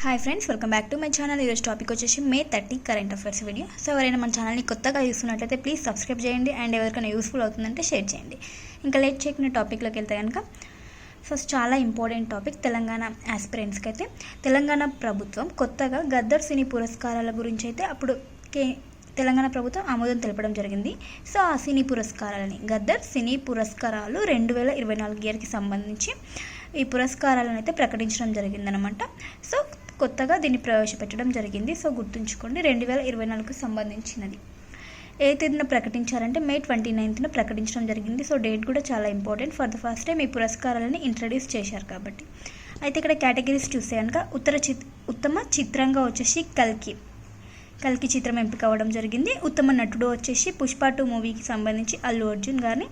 Hi friends, welcome back to my channel. ఈరోజు topic వచ్చేసి మే 30 current affairs video. So ఎవరైనా మన ఛానల్ని కొత్తగా చూస్తున్నట్లయితే ప్లీజ్ సబ్స్క్రైబ్ చేయండి అండ్ ఎవరికైనా యూస్ఫుల్ అవుతుందంటే షేర్ చేయండి. ఇంకా లేట్ చేయకుండా టాపిక్లోకి వెళ్తే కనుక ఫస్ట్ చాలా ఇంపార్టెంట్ టాపిక్ తెలంగాణ ఆస్పిరెంట్స్కి అయితే తెలంగాణ ప్రభుత్వం కొత్తగా గద్దర్ సినీ పురస్కారాల గురించి అయితే అప్పుడు తెలంగాణ ప్రభుత్వం ఆమోదం తెలపడం జరిగింది. సో ఆ సినీ పురస్కారాలని గద్దర్ సినీ పురస్కారాలు 2024 ఇయర్కి సంబంధించి ఈ పురస్కారాలను అయితే ప్రకటించడం జరిగిందనమాట. సో కొత్తగా దీన్ని ప్రవేశపెట్టడం జరిగింది. సో గుర్తుంచుకోండి, 2024కు సంబంధించినది. ఏ తేదీన ప్రకటించారంటే మే 29న ప్రకటించడం జరిగింది. సో డేట్ కూడా చాలా important. For the first time ఈ పురస్కారాలని ఇంట్రడ్యూస్ చేశారు కాబట్టి. అయితే ఇక్కడ కేటగిరీస్ చూస్తే కనుక ఉత్తమ చిత్రంగా వచ్చేసి కల్కి చిత్రం ఎంపిక అవ్వడం జరిగింది. ఉత్తమ నటుడు వచ్చేసి పుష్ప 2 మూవీకి సంబంధించి అల్లు అర్జున్ గారిని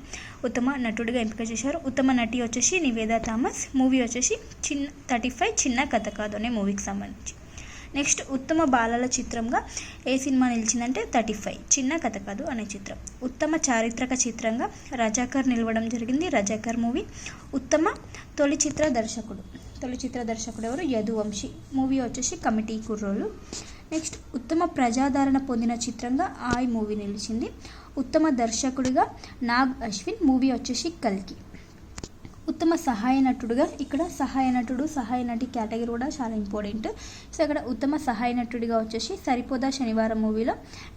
ఉత్తమ నటుడిగా ఎంపిక చేశారు. ఉత్తమ నటి వచ్చేసి నివేదా థామస్. మూవీ వచ్చేసి 35 చిన్న కథ కాదు అనే మూవీకి సంబంధించి. నెక్స్ట్ ఉత్తమ బాలల చిత్రంగా ఏ సినిమా నిలిచిందంటే 35 చిన్న కథ కాదు అనే చిత్రం. ఉత్తమ చారిత్రక చిత్రంగా రజాకర్ నిలవడం జరిగింది. రజాకర్ మూవీ. ఉత్తమ తొలి చిత్ర దర్శకుడు ఎవరు? యదువంశీ. మూవీ వచ్చేసి కమిటీ కుర్రోలు. నెక్స్ట్ ఉత్తమ ప్రజాదరణ పొందిన చిత్రంగా ఆయ్ మూవీ నిలిచింది. ఉత్తమ దర్శకుడిగా నాగ్ అశ్విన్. మూవీ వచ్చేసి కల్కి. ఉత్తమ సహాయ నటుడుగా ఇక్కడ సహాయ నటి కేటగిరీ కూడా చాలా ఇంపార్టెంట్. సో ఇక్కడ ఉత్తమ సహాయ నటుడిగా వచ్చేసి సరిపోదా శనివారం మూవీలో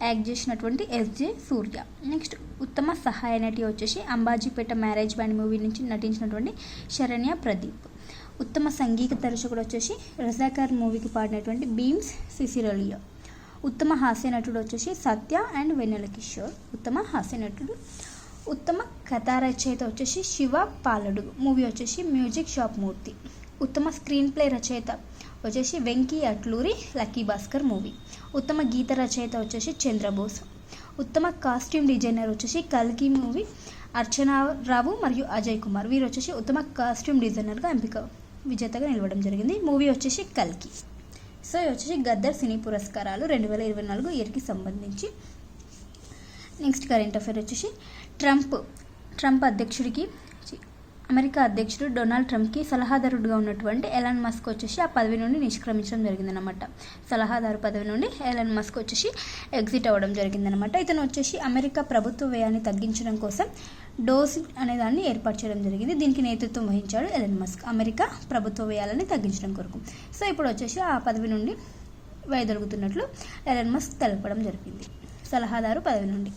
యాక్ట్ చేసినటువంటి ఎస్జే సూర్య. నెక్స్ట్ ఉత్తమ సహాయ నటి వచ్చేసి అంబాజీపేట మ్యారేజ్ బ్యాండ్ మూవీ నుంచి నటించినటువంటి శరణ్య ప్రదీప్. ఉత్తమ సంగీత దర్శకుడు వచ్చేసి రజాకర్ మూవీకి పాడినటువంటి బీమ్స్ సిసిరోలియో. ఉత్తమ హాస్య నటుడు వచ్చేసి సత్య అండ్ వెన్నెల కిషోర్. ఉత్తమ హాస్య నటుడు. ఉత్తమ కథా రచయిత వచ్చేసి శివ పాలడుగు. మూవీ వచ్చేసి మ్యూజిక్ షాప్ మూర్తి. ఉత్తమ స్క్రీన్ ప్లే రచయిత వచ్చేసి వెంకీ అట్లూరి లక్కీ భాస్కర్ మూవీ. ఉత్తమ గీత రచయిత వచ్చేసి చంద్రబోస్. ఉత్తమ కాస్ట్యూమ్ డిజైనర్ వచ్చేసి కల్కి మూవీ అర్చనారావు మరియు అజయ్ కుమార్. వీరు వచ్చేసి ఉత్తమ కాస్ట్యూమ్ డిజైనర్గా విజేతగా నిలవడం జరిగింది. మూవీ వచ్చేసి కల్కి. సో ఇవి వచ్చేసి గద్దర్ సినీ పురస్కారాలు 2024 ఇయర్కి సంబంధించి. నెక్స్ట్ కరెంట్ అఫైర్ వచ్చేసి ట్రంప్ అధ్యక్షుడికి అమెరికా అధ్యక్షుడు డొనాల్డ్ ట్రంప్కి సలహాదారుడుగా ఉన్నటువంటి ఎలాన్ మస్క్ వచ్చేసి ఆ పదవి నుండి నిష్క్రమించడం జరిగిందనమాట. సలహాదారు పదవి నుండి ఎలాన్ మస్క్ వచ్చేసి ఎగ్జిట్ అవ్వడం జరిగిందనమాట. ఇతను వచ్చేసి అమెరికా ప్రభుత్వ వ్యయాన్ని తగ్గించడం కోసం డోస్ అనే దాన్ని ఏర్పాటు చేయడం జరిగింది. దీనికి నేతృత్వం వహించాడు ఎలాన్ మస్క్, అమెరికా ప్రభుత్వ వ్యయాలని తగ్గించడం కొరకు. సో ఇప్పుడు వచ్చేసి ఆ పదవి నుండి వైదొలుగుతున్నట్లు ఎలాన్ మస్క్ తెలపడం జరిగింది సలహాదారు పదవి నుండి.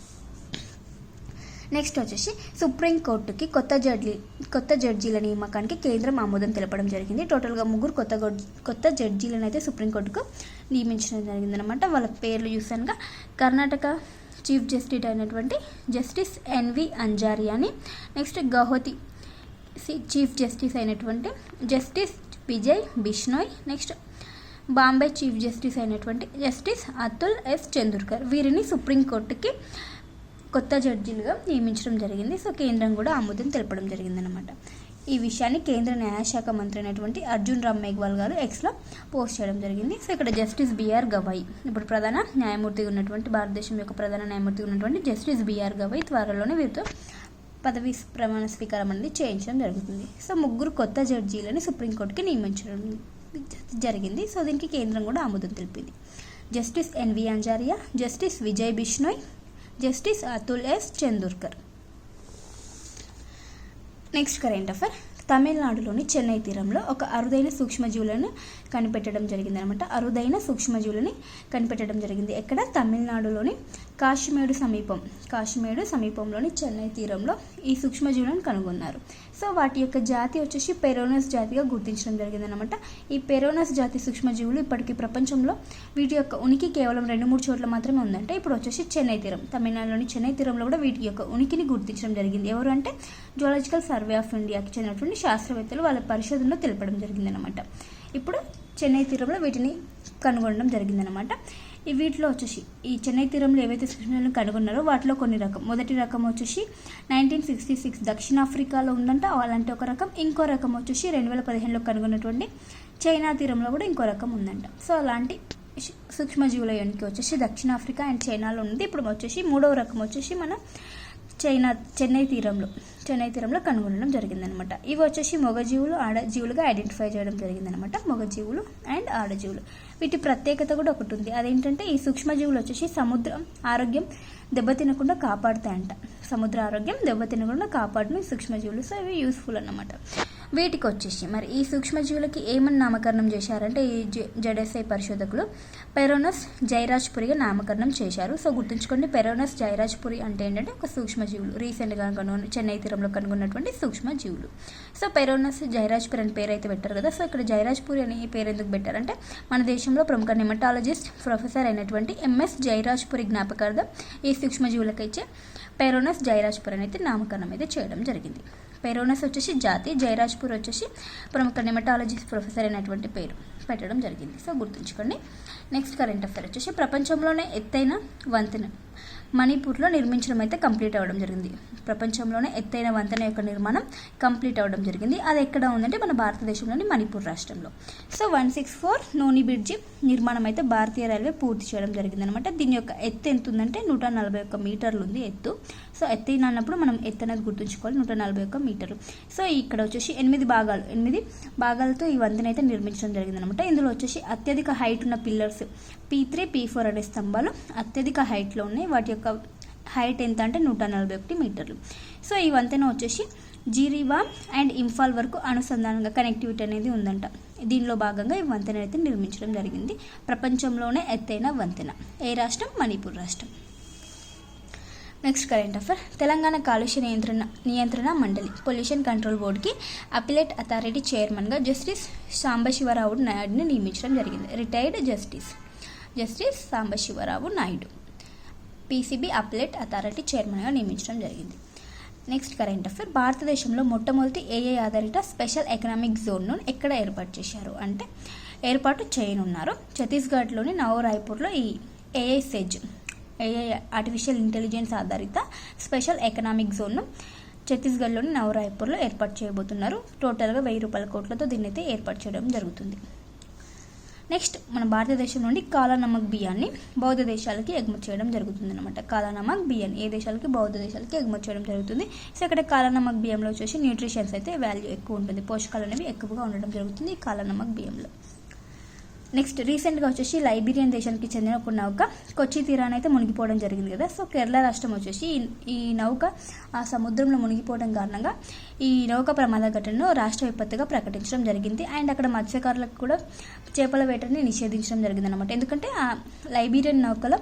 నెక్స్ట్ వచ్చేసి సుప్రీంకోర్టుకి కొత్త జడ్జీల నియామకానికి కేంద్రం ఆమోదం తెలపడం జరిగింది. టోటల్గా 3 కొత్త జడ్జీలను అయితే సుప్రీంకోర్టుకు నియమించడం జరిగిందనమాట. వాళ్ళ పేర్లు చూసానుగా కర్ణాటక చీఫ్ జస్టిస్ అయినటువంటి జస్టిస్ ఎన్వి అంజారియాని. నెక్స్ట్ గౌహతి చీఫ్ జస్టిస్ అయినటువంటి justice Vijay Bishnoi. Next Bombay chief justice అయినటువంటి జస్టిస్ అతుల్ ఎస్ చందూర్కర్. వీరిని సుప్రీంకోర్టుకి కొత్త జడ్జీలుగా నియమించడం జరిగింది. సో కేంద్రం కూడా ఆమోదం తెలపడం జరిగిందనమాట. ఈ విషయాన్ని కేంద్ర న్యాయశాఖ మంత్రి అయినటువంటి అర్జున్ రామ్ మేఘ్వాల్ గారు ఎక్స్లో పోస్ట్ చేయడం జరిగింది. సో ఇక్కడ జస్టిస్ బిఆర్ గవాయి ఇప్పుడు ప్రధాన న్యాయమూర్తిగా ఉన్నటువంటి భారతదేశం యొక్క ప్రధాన న్యాయమూర్తిగా ఉన్నటువంటి జస్టిస్ బిఆర్ గవాయి త్వరలోనే వీరితో పదవి ప్రమాణ స్వీకారం అనేది చేయించడం జరుగుతుంది. సో 3 కొత్త జడ్జీలని సుప్రీంకోర్టుకి నియమించడం జరిగింది. సో దీనికి కేంద్రం కూడా ఆమోదం తెలిపింది. Justice N V Anjaria, justice Vijay Bishnoi, justice Atul S Chandurkar. Next current affair. తమిళనాడులోని చెన్నై తీరంలో ఒక అరుదైన సూక్ష్మజీవులను కనిపెట్టడం జరిగిందనమాట. కనిపెట్టడం జరిగింది. ఎక్కడ? తమిళనాడులోని కాశీమేడు సమీపంలోని చెన్నై తీరంలో ఈ సూక్ష్మజీవులను కనుగొన్నారు. సో వాటి యొక్క జాతి వచ్చేసి పెరోనస్ జాతిగా గుర్తించడం జరిగిందనమాట. ఈ పెరోనస్ జాతి సూక్ష్మజీవులు ఇప్పటికీ ప్రపంచంలో వీటి యొక్క ఉనికి కేవలం 2-3 చోట్ల మాత్రమే ఉందంటే ఇప్పుడు వచ్చేసి చెన్నై తీరం, తమిళనాడులోని చెన్నై తీరంలో కూడా వీటి యొక్క ఉనికిని గుర్తించడం జరిగింది. ఎవరు అంటే జువాలజికల్ సర్వే ఆఫ్ ఇండియాకి చెందినటువంటి శాస్త్రవేత్తలు వాళ్ళ పరిశోధనలో తెలపడం జరిగిందనమాట. ఇప్పుడు చెన్నై తీరంలో వీటిని కనుగొనడం జరిగిందనమాట. వీటిలో వచ్చేసి ఈ చెన్నై తీరంలో ఏవైతే సూక్ష్మజీవులను కనుగొన్నారో వాటిలో కొన్ని రకం. మొదటి రకం వచ్చేసి 1966 దక్షిణాఫ్రికాలో ఉందంట, అలాంటి ఒక రకం. ఇంకో రకం వచ్చేసి 2015లో కనుగొన్నటువంటి చైనా తీరంలో కూడా ఇంకో రకం ఉందంట. సో అలాంటి సూక్ష్మజీవుల యూనికి వచ్చేసి దక్షిణాఫ్రికా అండ్ చైనాలో ఉంది. ఇప్పుడు వచ్చేసి 3వ రకం వచ్చేసి మన చెన్నై తీరంలో చెన్నై తీరంలో కనుగొనడం జరిగిందనమాట. ఇవి వచ్చేసి మగజీవులు ఆడజీవులుగా ఐడెంటిఫై చేయడం జరిగిందనమాట. మగజీవులు అండ్ ఆడజీవులు. వీటి ప్రత్యేకత కూడా ఒకటి ఉంది. అదేంటంటే ఈ సూక్ష్మజీవులు వచ్చేసి సముద్రం ఆరోగ్యం దెబ్బతినకుండా కాపాడుతాయంట. సముద్ర ఆరోగ్యం దెబ్బతినకుండా కాపాడును ఈ సూక్ష్మజీవులు. సో ఇవి యూస్ఫుల్ అన్నమాట. వీటికి వచ్చేసి మరి ఈ సూక్ష్మజీవులకి ఏమని నామకరణం చేశారంటే ఈ జెడ్ఎస్ఐ పరిశోధకులు పెరోనస్ జైరాజ్పురిగా నామకరణం చేశారు. సో గుర్తుంచుకోండి, పెరోనస్ జైరాజ్పురి అంటే ఏంటంటే ఒక సూక్ష్మజీవులు, రీసెంట్గా చెన్నై తీరంలో కనుగొన్నటువంటి సూక్ష్మజీవులు. సో పెరోనస్ జైరాజ్పురి అని పేరు అయితే పెట్టారు కదా. సో ఇక్కడ జైరాజ్పురి అని పేరు ఎందుకు పెట్టారంటే మన దేశంలో ప్రముఖ నెమటాలజిస్ట్ ప్రొఫెసర్ అయినటువంటి ఎంఎస్ జైరాజ్పురి జ్ఞాపకార్థం ఈ సూక్ష్మజీవులకు ఇచ్చే పెరోనస్ జైరాజ్పురి అయితే నామకరణం అయితే చేయడం జరిగింది. పెరోనస్ వచ్చేసి జాతి, జైరాజ్పూర్ వచ్చేసి ప్రముఖ నెమటాలజిస్ట్ ప్రొఫెసర్ అయినటువంటి పేరు పెట్టడం జరిగింది. సో గుర్తుంచుకోండి. నెక్స్ట్ కరెంట్ అఫైర్ వచ్చేసి ప్రపంచంలోనే ఎత్తైన వంతెన మణిపూర్లో నిర్మించడం అయితే కంప్లీట్ అవ్వడం జరిగింది. ప్రపంచంలోనే ఎత్తైన వంతెన యొక్క నిర్మాణం కంప్లీట్ అవ్వడం జరిగింది. అది ఎక్కడ ఉందంటే మన భారతదేశంలోని మణిపూర్ రాష్ట్రంలో. సో 164 నోని బ్రిడ్జి నిర్మాణం అయితే భారతీయ రైల్వే పూర్తి చేయడం జరిగింది అనమాట. దీని యొక్క ఎత్తు ఎంత ఉందంటే 141 మీటర్లు ఉంది ఎత్తు. సో ఎత్తైన అన్నప్పుడు మనం ఎత్తు అనేది గుర్తుంచుకోవాలి, 141 మీటర్లు. సో ఇక్కడ వచ్చేసి 8 భాగాలతో ఈ వంతెన అయితే నిర్మించడం జరిగింది అనమాట. ఇందులో వచ్చేసి అత్యధిక హైట్ ఉన్న పిల్లర్స్ P3, P4 అనే స్తంభాలు అత్యధిక హైట్లో ఉన్నాయి. వాటి యొక్క హైట్ ఎంత అంటే 141 మీటర్లు. సో ఈ వంతెన వచ్చేసి జిరీబామ్ అండ్ ఇంఫాల్ వరకు అనుసంధానంగా కనెక్టివిటీ అనేది ఉందంట. దీనిలో భాగంగా ఈ వంతెన అయితే నిర్మించడం జరిగింది. ప్రపంచంలోనే ఎత్తైన వంతెన. ఏ రాష్ట్రం? మణిపూర్ రాష్ట్రం. Next current affair. తెలంగాణ కాలుష్య నియంత్రణ మండలి పొల్యూషన్ కంట్రోల్ బోర్డుకి అపిలేట్ అథారిటీ చైర్మన్గా జస్టిస్ సాంబశివరావు నాయుడుని నియమించడం జరిగింది. Retired justice Sambasivarao Naidu PCB appellate authority చైర్మన్గా నియమించడం జరిగింది. Next current affair. భారతదేశంలో మొట్టమొదటి ఏఐ ఆధారిత స్పెషల్ ఎకనామిక్ జోన్ను ఎక్కడ ఏర్పాటు చేశారు అంటే ఏర్పాటు చేయనున్నారు. ఛత్తీస్గఢ్లోని నవరాయ్పూర్లో ఈ ఏఐ ఆర్టిఫిషియల్ ఇంటెలిజెన్స్ ఆధారిత స్పెషల్ ఎకనామిక్ జోన్ను ఛత్తీస్గఢ్లోని నవరాయ్పూర్లో ఏర్పాటు చేయబోతున్నారు. టోటల్గా 1000 కోట్లతో దీన్ని అయితే ఏర్పాటు చేయడం జరుగుతుంది. నెక్స్ట్ మన భారతదేశం నుండి కాలానమక్ బియ్యాన్ని బౌద్ధ దేశాలకి ఎగుమతి చేయడం జరుగుతుంది అనమాట. కాలానమక్ బియ్యాన్ని ఏ దేశాలకి? బౌద్ధ దేశాలకి ఎగుమతి చేయడం జరుగుతుంది. సో ఇక్కడ కాలానమక్ బియ్యంలో వచ్చేసి న్యూట్రిషన్స్ అయితే వాల్యూ ఎక్కువ ఉంటుంది, పోషకాలు అనేవి ఎక్కువగా ఉండడం జరుగుతుంది ఈ కాలానమక్ బియ్యంలో. నెక్స్ట్ రీసెంట్గా వచ్చేసి లైబీరియన్ దేశానికి చెందిన ఒక నౌక కొచ్చి తీరాన్ని అయితే మునిగిపోవడం జరిగింది కదా. సో కేరళ రాష్ట్రం వచ్చేసి ఈ నౌక ఆ సముద్రంలో మునిగిపోవడం కారణంగా ఈ నౌక ప్రమాద ఘటనను రాష్ట్ర విపత్తుగా ప్రకటించడం జరిగింది. అండ్ అక్కడ మత్స్యకారులకు కూడా చేపల వేటని నిషేధించడం జరిగింది అనమాట. ఎందుకంటే ఆ లైబీరియన్ నౌకలో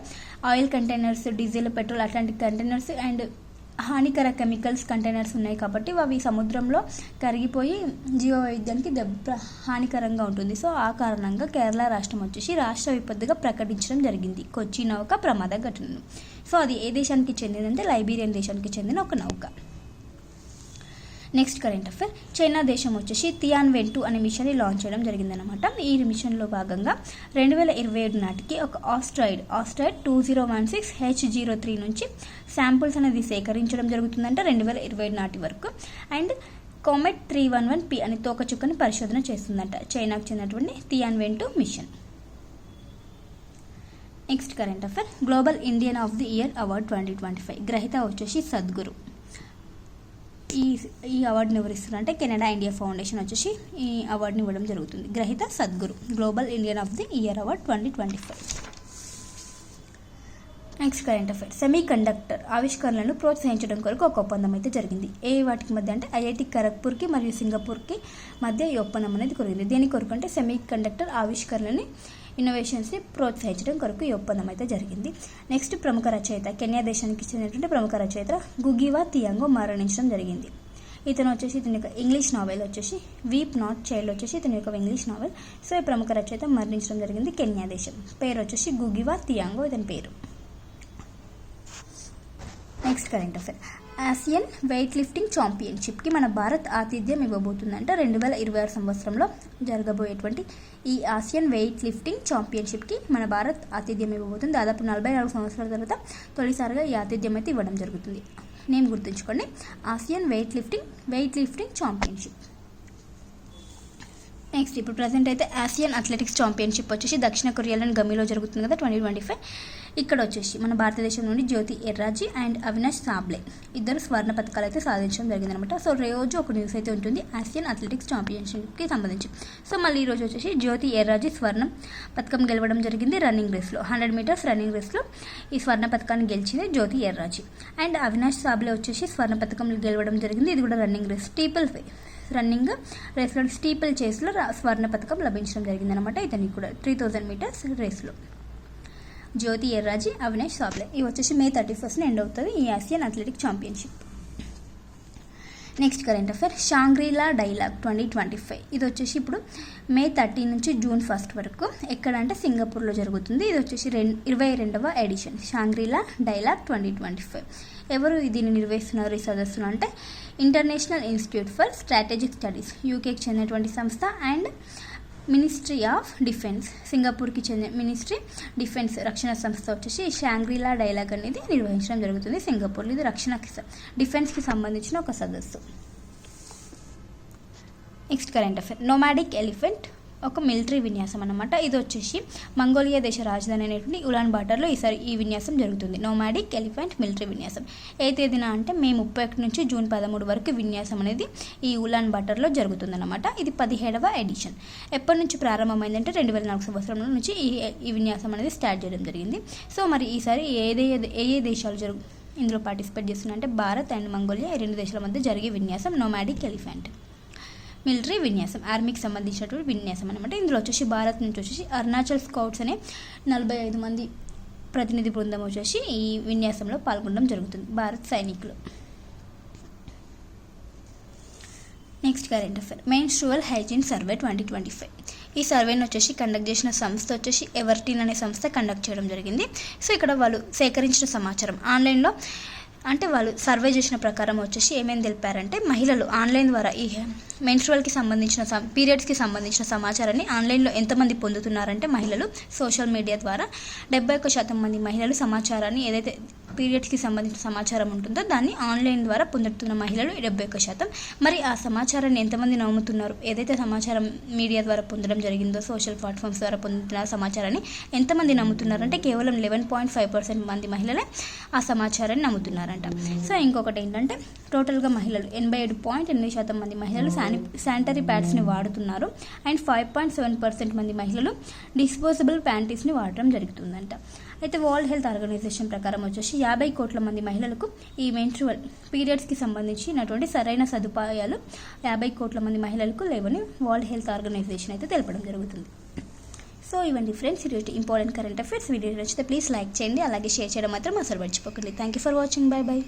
ఆయిల్ కంటైనర్స్, డీజిల్, పెట్రోల్ అట్లాంటి కంటైనర్స్ అండ్ హానికర కెమికల్స్ కంటైనర్స్ ఉన్నాయి కాబట్టి అవి సముద్రంలో కరిగిపోయి జీవవైవిధ్యానికి హానికరంగా ఉంటుంది. సో ఆ కారణంగా కేరళ రాష్ట్రం వచ్చేసి రాష్ట్ర విపత్తుగా ప్రకటించడం జరిగింది కొచ్చి నౌక ప్రమాద ఘటనను. సో అది ఏ దేశానికి చెందిందంటే లైబీరియన్ దేశానికి చెందిన ఒక నౌక. Next current affair. చైనా దేశం వచ్చేసి తియాన్వెన్-2 అనే మిషన్ని లాంచ్ చేయడం జరిగిందనమాట. ఈ మిషన్లో భాగంగా 2027 నాటికి ఒక ఆస్ట్రాయిడ్ 2016H03 నుంచి శాంపుల్స్ అనేది సేకరించడం జరుగుతుందంటే 2027 నాటి వరకు. అండ్ కామెట్ 311P అనే తోకచుక్కని పరిశోధన చేస్తుందంట చైనాకు చెందినటువంటి Tianwen mission. Next current affair. Global Indian of the year award 2025 గ్రహీత వచ్చేసి సద్గురు. ఈ అవార్డుని ఎవరు ఇస్తున్నారంటే కెనడా ఇండియా ఫౌండేషన్ వచ్చేసి ఈ అవార్డుని ఇవ్వడం జరుగుతుంది. గ్రహీత Sadhguru. Global Indian of the year award 2025. Next current affair. Semiconductor ఆవిష్కరణలను ప్రోత్సహించడం కొరకు ఒక ఒప్పందం అయితే జరిగింది. వాటికి మధ్య అంటే ఐఐటి ఖరగ్పూర్కి మరియు సింగపూర్కి మధ్య ఈ ఒప్పందం అనేది కుదిరింది. దేని కొరకు అంటే సెమీ కండక్టర్ ఆవిష్కరణలని ఇన్నోవేషన్స్ని ప్రోత్సహించడం కొరకు ఈ ఒప్పందం అయితే జరిగింది. నెక్స్ట్ ప్రముఖ రచయిత కెన్యా దేశానికి చెందినటువంటి ప్రముఖ రచయిత గుగివా థియాంగో మరణించడం జరిగింది. ఇతను వచ్చేసి ఇతని యొక్క ఇంగ్లీష్ నావెల్ వచ్చేసి వీప్ నాట్ చైల్డ్ వచ్చేసి ఇతని యొక్క ఇంగ్లీష్ నావెల్. సో ఈ ప్రముఖ రచయిత మరణించడం జరిగింది కెన్యా దేశం. పేరు వచ్చేసి గుగివా థియాంగో ఇతని పేరు. Next current affair. Asian weight lifting ఛాంపియన్షిప్కి మన భారత్ ఆతిథ్యం ఇవ్వబోతుందంట 2026 సంవత్సరంలో జరగబోయేటువంటి ఈ ఆసియన్ వెయిట్ లిఫ్టింగ్ ఛాంపియన్షిప్కి మన భారత్ ఆతిథ్యం ఇవ్వబోతుంది. దాదాపు 44 సంవత్సరాల తర్వాత తొలిసారిగా ఈ ఆతిథ్యం అయితే ఇవ్వడం జరుగుతుంది. నేమ్ గుర్తుంచుకోండి, Asian weight lifting championship. Next ఇప్పుడు ప్రజెంట్ అయితే ఆసియన్ అథ్లెటిక్స్ ఛాంపియన్షిప్ వచ్చేసి దక్షిణ కొరియాలోని గమిలో జరుగుతుంది కదా 2025. ఇక్కడ వచ్చేసి మన భారతదేశం నుండి జ్యోతి ఎర్రాజీ అండ్ అవినాష్ సాబ్లే ఇద్దరు స్వర్ణ పథకాలు అయితే సాధించడం జరిగిందనమాట. సో రోజు ఒక న్యూస్ అయితే ఉంటుంది ఆసియన్ అథ్లెటిక్స్ ఛాంపియన్షిప్కి సంబంధించి. సో మళ్ళీ ఈరోజు వచ్చేసి జ్యోతి ఎర్రాజీ స్వర్ణం పథకం గెలవడం జరిగింది రన్నింగ్ రేస్లో. 100 మీటర్స్ రన్నింగ్ రేస్లో ఈ స్వర్ణ పథకాన్ని గెలిచింది జ్యోతి ఎర్రాజీ. అండ్ అవినాష్ సాబ్లే వచ్చేసి స్వర్ణ పథకం గెలవడం జరిగింది. ఇది కూడా రన్నింగ్ రేస్ స్టీపుల్ రన్నింగ్ రేస్లో స్టీపుల్ చేస్లో స్వర్ణ పథకం లభించడం జరిగిందనమాట. ఇతనికి కూడా 3000 మీటర్స్ రేస్లో. జ్యోతి ఎర్రాజీ, అవినాష్ సాబ్లే ఇవి వచ్చేసి May 31 ఎండ్ అవుతుంది ఈ Asian athletic championship. Next current affair షాంగ్రీలా dialogue 2025. ఇది వచ్చేసి ఇప్పుడు May 30 నుంచి June 1 వరకు ఎక్కడ అంటే సింగపూర్లో జరుగుతుంది. ఇది వచ్చేసి 22వ ఎడిషన్ షాంగ్రీలా డైలాగ్ 2025. ఎవరు దీన్ని నిర్వహిస్తున్నారు ఈ సదస్సును అంటే international institute for strategic studies యూకేకి చెందినటువంటి సంస్థ అండ్ మినిస్ట్రీ ఆఫ్ డిఫెన్స్ సింగపూర్కి చెందిన మినిస్ట్రీ డిఫెన్స్ రక్షణ సంస్థ వచ్చేసి షాంగ్రీలా డైలాగ్ అనేది నిర్వహించడం జరుగుతుంది సింగపూర్లో. ఇది రక్షణకి డిఫెన్స్కి సంబంధించిన ఒక సదస్సు. Next current affair nomadic elephant ఒక మిలిటరీ విన్యాసం అన్నమాట. ఇది వచ్చేసి మంగోలియా దేశ రాజధాని అనేటువంటి ఉలాన్ బాటర్లో ఈసారి ఈ విన్యాసం జరుగుతుంది. నోమాడిక్ ఎలిఫెంట్ మిలిటరీ విన్యాసం ఏ తేదీన అంటే May 31 నుంచి June 13 వరకు విన్యాసం అనేది ఈ ఉలాన్ బాటర్లో జరుగుతుందన్నమాట. ఇది 17వ ఎడిషన్. ఎప్పటి నుంచి ప్రారంభమైందంటే 2004 సంవత్సరం నుంచి ఈ విన్యాసం అనేది స్టార్ట్ చేయడం జరిగింది. సో మరి ఈసారి ఏ దేశాలు ఇందులో పార్టిసిపేట్ చేస్తున్నాయంటే భారత్ అండ్ మంగోలియా ఈ 2 దేశాల మధ్య జరిగే విన్యాసం నోమాడిక్ ఎలిఫెంట్ మిలిటరీ విన్యాసం ఆర్మీకి సంబంధించినటువంటి విన్యాసం అనమాట. ఇందులో వచ్చేసి భారత్ నుంచి వచ్చేసి అరుణాచల్ స్కౌట్స్ అనే 45 మంది ప్రతినిధి బృందం వచ్చేసి ఈ విన్యాసంలో పాల్గొనడం జరుగుతుంది భారత్ సైనికులు. Next current affair menstrual hygiene survey 2025. ఈ సర్వేని వచ్చేసి కండక్ట్ చేసిన సంస్థ వచ్చేసి ఎవర్టీన్ అనే సంస్థ కండక్ట్ చేయడం జరిగింది. సో ఇక్కడ వాళ్ళు సేకరించిన సమాచారం ఆన్లైన్లో అంటే వాళ్ళు సర్వే చేసిన ప్రకారం వచ్చేసి ఏమేమి తెలిపారంటే మహిళలు ఆన్లైన్ ద్వారా ఈ మెన్స్ట్రువల్కి సంబంధించిన పీరియడ్స్కి సంబంధించిన సమాచారాన్ని ఆన్లైన్లో ఎంతమంది పొందుతున్నారంటే మహిళలు సోషల్ మీడియా ద్వారా 71% మంది మహిళలు సమాచారాన్ని ఏదైతే పీరియడ్స్కి సంబంధించిన సమాచారం ఉంటుందో దాన్ని ఆన్లైన్ ద్వారా పొందుతున్న మహిళలు 71%. మరి ఆ సమాచారాన్ని ఎంతమంది నమ్ముతున్నారు ఏదైతే సమాచారం మీడియా ద్వారా పొందడం జరిగిందో సోషల్ ప్లాట్ఫామ్స్ ద్వారా పొందుతున్న సమాచారాన్ని ఎంతమంది నమ్ముతున్నారంటే కేవలం 11.5% మంది మహిళలే ఆ సమాచారాన్ని నమ్ముతున్నారంట. సో ఇంకొకటి ఏంటంటే టోటల్గా మహిళలు 87.8% మంది మహిళలు శానిటరీ ప్యాడ్స్ని వాడుతున్నారు అండ్ 5.7% మంది మహిళలు డిస్పోజబుల్ ప్యాంటీస్ని వాడటం జరుగుతుందంట. అయితే వరల్డ్ హెల్త్ ఆర్గనైజేషన్ ప్రకారం వచ్చేసి 50 కోట్ల మంది మహిళలకు ఈ మెన్స్ట్రువల్ పీరియడ్స్కి సంబంధించినటువంటి సరైన సదుపాయాలు 50 కోట్ల మంది మహిళలకు లేవని వరల్డ్ హెల్త్ ఆర్గనైజేషన్ అయితే తెలపడం జరుగుతుంది. సో ఇవన్నీ ఫ్రెండ్స్ ఈరోజు ఇంపార్టెంట్ కరెంట్ అఫేర్స్. వీడియో నచ్చితే ప్లీజ్ లైక్ చేయండి, అలాగే షేర్ చేయడం మాత్రం అసలు మర్చిపోకండి. Thank you for watching. By by.